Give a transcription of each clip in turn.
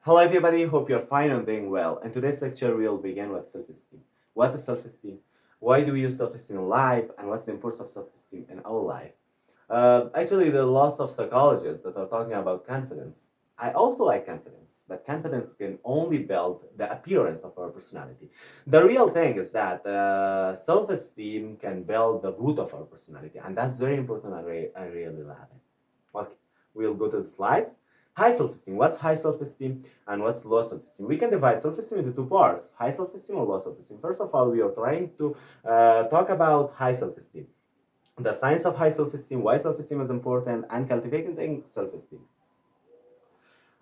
Hello everybody, hope you're fine and doing well. In today's lecture, we'll begin with self-esteem. What is self-esteem? Why do we use self-esteem in life? And what's the importance of self-esteem in our life? Actually, there are lots of psychologists that are talking about confidence. I also like confidence, but confidence can only build the appearance of our personality. The real thing is that self-esteem can build the root of our personality, and that's very important. I really love it. Okay, we'll go to the slides. High self-esteem. What's high self-esteem and what's low self-esteem? We can divide self-esteem into two parts: high self-esteem or low self-esteem. First of all, we are trying to talk about high self-esteem, the science of high self-esteem, why self-esteem is important, and cultivating self-esteem.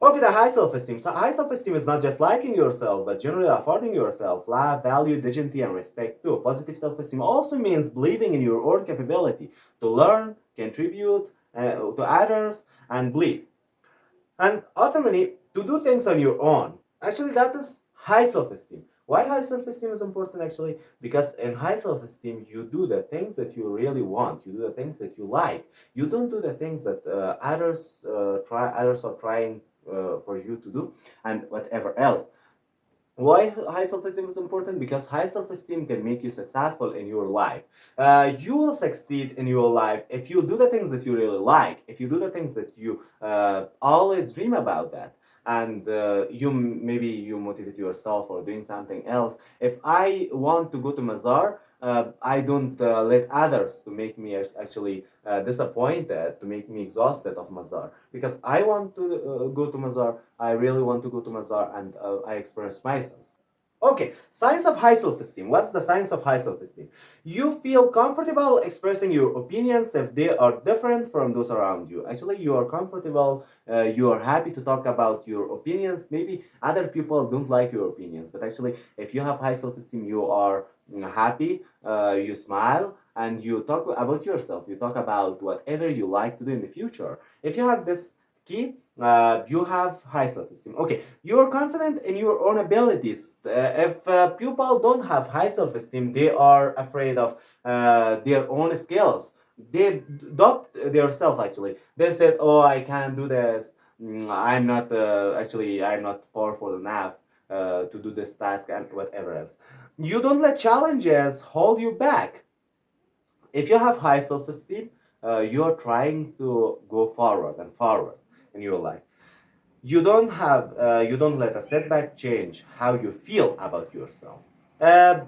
Okay, the high self-esteem. So high self-esteem is not just liking yourself, but generally affording yourself love, value, dignity, and respect too. Positive self-esteem also means believing in your own capability to learn, contribute to others, and believe. And ultimately, to do things on your own. Actually, that is high self-esteem. Why high self-esteem is important actually? Because in high self-esteem, you do the things that you really want. You do the things that you like. You don't do the things that others are trying for you to do, and whatever else. Why high self-esteem is important? Because high self-esteem can make you successful in your life. You will succeed in your life if you do the things that you really like, if you do the things that you always dream about that, and maybe you motivate yourself or doing something else. If I want to go to Mazar, I don't let others to make me actually disappointed, to make me exhausted of Mazar, because I want to go to Mazar. I really want to go to Mazar, and I express myself. Okay, science of high self-esteem. What's the science of high self-esteem? You feel comfortable expressing your opinions if they are different from those around you. Actually, you are comfortable, you are happy to talk about your opinions. Maybe other people don't like your opinions, but actually, if you have high self-esteem, you are happy, you smile, and you talk about yourself. You talk about whatever you like to do in the future. If you have this key, you have high self-esteem. Okay, you're confident in your own abilities. If people don't have high self-esteem, they are afraid of their own skills. They doubt their self. Actually, they said, "Oh, I can't do this. I'm not I'm not powerful enough to do this task and whatever else." You don't let challenges hold you back. If you have high self-esteem, you're trying to go forward and forward in your life. You don't let a setback change how you feel about yourself. Uh,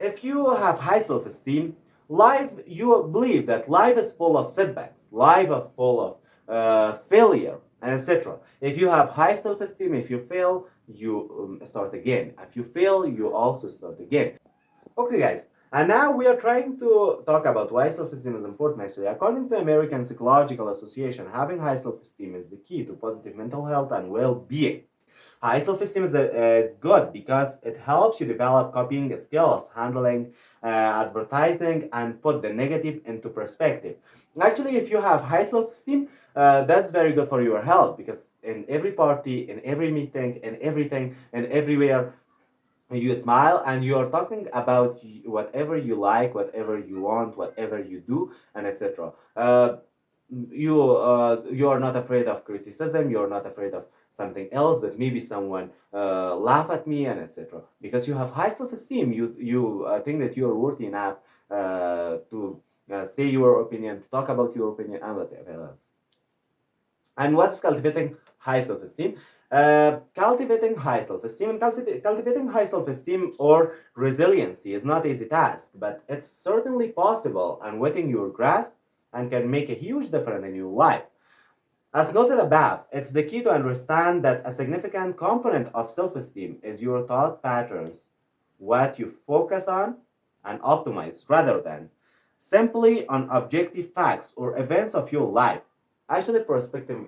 if you have high self-esteem, life you believe that life is full of setbacks, life is full of failure, and etc. If you have high self-esteem, if you fail, you start again. If you fail, you also start again. Okay, guys, and now we are trying to talk about why self-esteem is important. Actually, according to American Psychological Association, having high self-esteem is the key to positive mental health and well-being. High self-esteem is good because it helps you develop copying skills, handling advertising, and put the negative into perspective. Actually, if you have high self-esteem, that's very good for your health, because in every party, in every meeting, in everything, and everywhere, you smile and you are talking about whatever you like, whatever you want, whatever you do, and etc. You are not afraid of criticism. You're not afraid of something else, that maybe someone laugh at me, and etc. Because you have high self-esteem. You think that you are worthy enough to say your opinion, to talk about your opinion, and whatever else. And what's cultivating high self-esteem? Cultivating high self-esteem and cultivating high self-esteem or resiliency is not easy task, but it's certainly possible and within your grasp, and can make a huge difference in your life. As noted above, it's the key to understand that a significant component of self-esteem is your thought patterns, what you focus on and optimize, rather than simply on objective facts or events of your life. Actually, perspective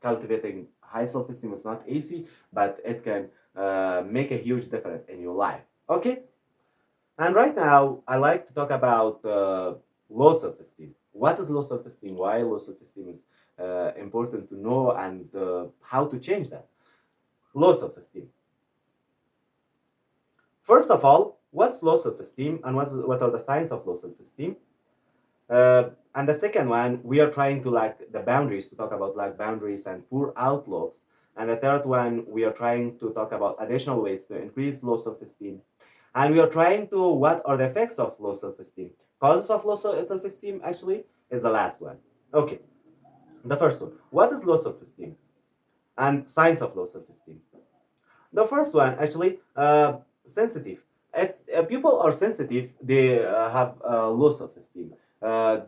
cultivating high self-esteem is not easy, but it can make a huge difference in your life. Okay, and right now I like to talk about low self-esteem. What is low self-esteem? Why low self-esteem is important to know, and how to change that. Low self-esteem. First of all, what's low self-esteem, and what are the signs of low self-esteem? And the second one, we are trying to lack the boundaries, to talk about lack boundaries and poor outlooks And the third one, we are trying to talk about additional ways to increase low self-esteem. And we are trying to, what are the effects of low self-esteem? Causes of low self-esteem actually is the last one. Okay, the first one. What is low self-esteem? And signs of low self-esteem. The first one, actually, sensitive. If people are sensitive, they have low self-esteem.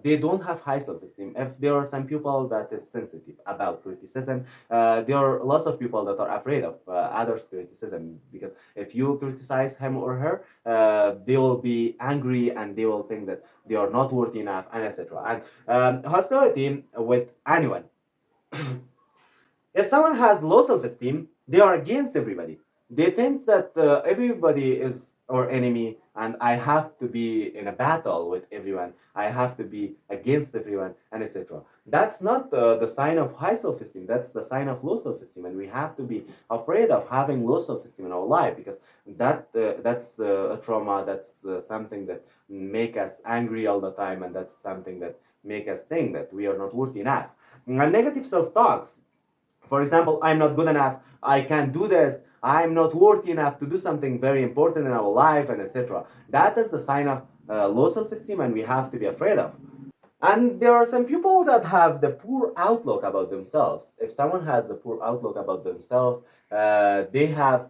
They don't have high self-esteem. If there are some people that is sensitive about criticism, there are lots of people that are afraid of others' criticism, because if you criticize him or her, they will be angry and they will think that they are not worthy enough, and etc. And hostility with anyone. If someone has low self-esteem, they are against everybody. They think that everybody is our enemy, and I have to be in a battle with everyone. I have to be against everyone, and etc. That's not the sign of high self-esteem. That's the sign of low self-esteem, and we have to be afraid of having low self-esteem in our life, because that's a trauma. That's something that make us angry all the time, and that's something that make us think that we are not worthy enough. And negative self-talks, for example, I'm not good enough, I can't do this, I'm not worthy enough to do something very important in our life, and etc. That is the sign of low self-esteem, and we have to be afraid of. And there are some people that have the poor outlook about themselves. If someone has a poor outlook about themselves, they have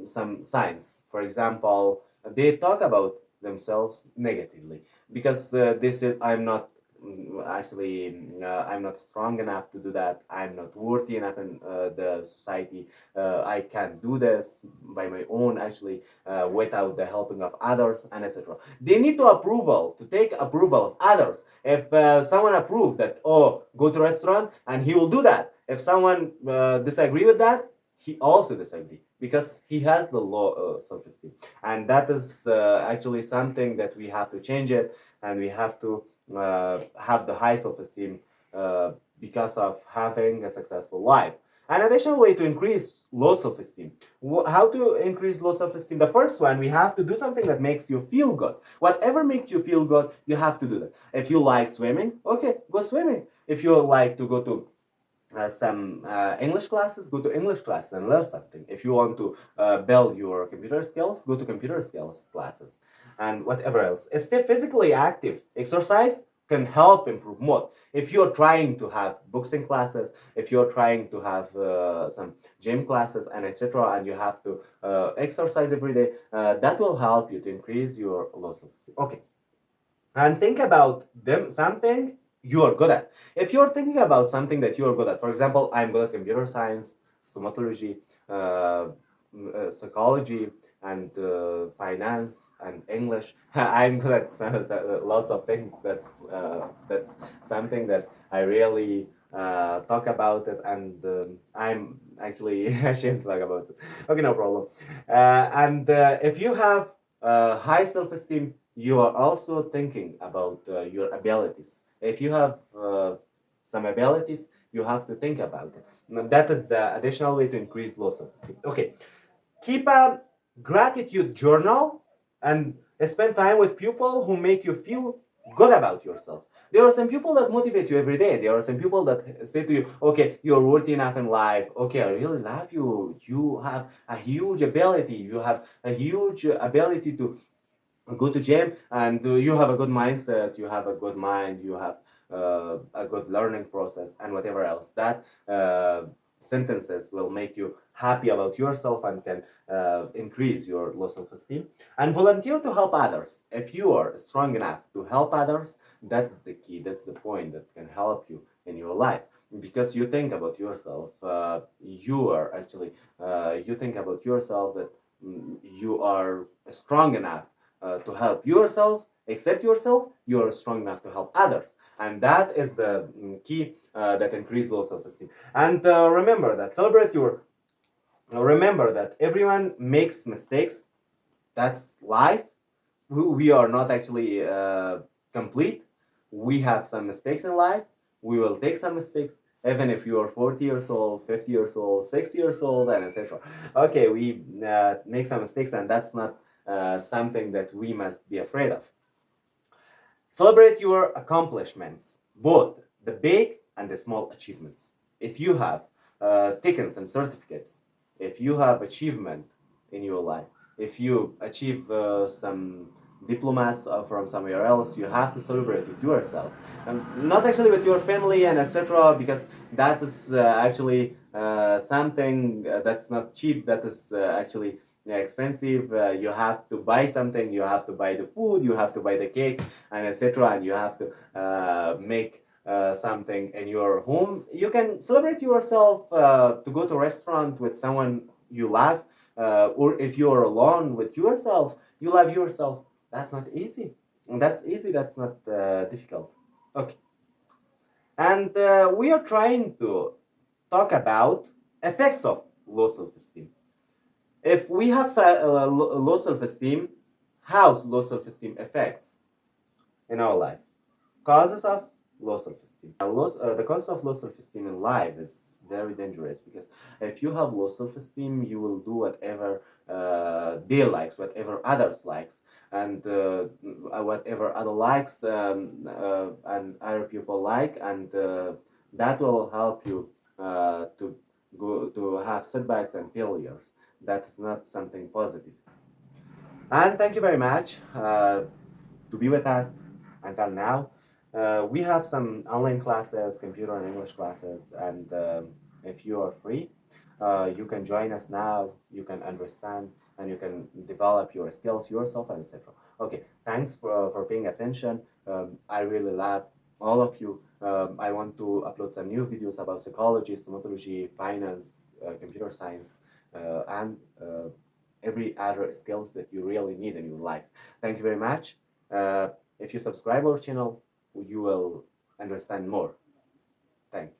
some signs. For example, they talk about themselves negatively, because they said, I'm not I'm not strong enough to do that. I'm not worthy enough in the society. I can't do this by my own, actually, without the helping of others, and etc. They need to take approval of others. If someone approve that, oh, go to restaurant, and he will do that. If someone disagree with that, he also disagree, because he has the low self-esteem. And that is actually something that we have to change it, and we have to have the high self-esteem because of having a successful life. An additional way to increase low self-esteem. How to increase low self-esteem? The first one, we have to do something that makes you feel good. Whatever makes you feel good, you have to do that. If you like swimming, okay, go swimming. If you like to go to some English classes, go to English classes and learn something. If you want to build your computer skills, go to computer skills classes, and whatever else. Stay physically active. Exercise can help improve mood. If you're trying to have boxing classes, if you're trying to have some gym classes, and etc., and you have to exercise every day, that will help you to increase your low self-esteem. Okay, and think about them something you are good at. If you're thinking about something that you are good at, for example, I'm good at computer science, stomatology, psychology, and finance and English. I'm good at lots of things. That's something that I really talk about it, and I'm actually ashamed to talk about it. Okay, no problem. And if you have high self-esteem, you are also thinking about your abilities. If you have some abilities, you have to think about it. Now, that is the additional way to increase low self-esteem. Okay, keep a gratitude journal and spend time with people who make you feel good about yourself. There are some people that motivate you every day. There are some people that say to you, okay, you're worthy enough in life. Okay, I really love you. You have a huge ability. You have a huge ability to go to gym, and you have a good mindset, you have a good mind, you have a good learning process, and whatever else. That sentences will make you happy about yourself and can increase your low self-esteem. And volunteer to help others. If you are strong enough to help others, that's the key, that's the point that can help you in your life, because you think about yourself. You are actually you think about yourself that you are strong enough to help yourself, accept yourself, you are strong enough to help others. And that is the key that increase low self-esteem. And remember that everyone makes mistakes. That's life. We are not actually complete. We have some mistakes in life. We will take some mistakes, even if you are 40 years old, 50 years old, 60 years old, and etc. Okay, we make some mistakes, and that's not something that we must be afraid of. Celebrate your accomplishments, both the big and the small achievements. If you have tickets and certificates. If you have achievement in your life, if you achieve some diplomas from somewhere else, you have to celebrate with yourself, and not actually with your family and etc. Because that is actually something that's not cheap. That is actually expensive. You have to buy something. You have to buy the food. You have to buy the cake and etc. And you have to make something in your home. You can celebrate yourself to go to a restaurant with someone you love, or if you are alone with yourself, you love yourself. That's not easy. And that's easy. That's not difficult. Okay. And we are trying to talk about effects of low self-esteem. If we have low self-esteem, how low self-esteem affects in our life? Causes of low self-esteem. The cause of low self-esteem in life is very dangerous, because if you have low self-esteem, you will do whatever they likes, whatever others likes, and whatever other likes and other people like, and that will help you to go to have setbacks and failures. That's not something positive. And thank you very much to be with us until now. We have some online classes, computer and English classes, and if you are free, you can join us now. You can understand and you can develop your skills yourself, and etc. Okay, thanks for paying attention. I really love all of you. I want to upload some new videos about psychology, stomatology, finance, computer science, and every other skills that you really need in your life. Thank you very much. If you subscribe our channel, you will understand more. Thank you.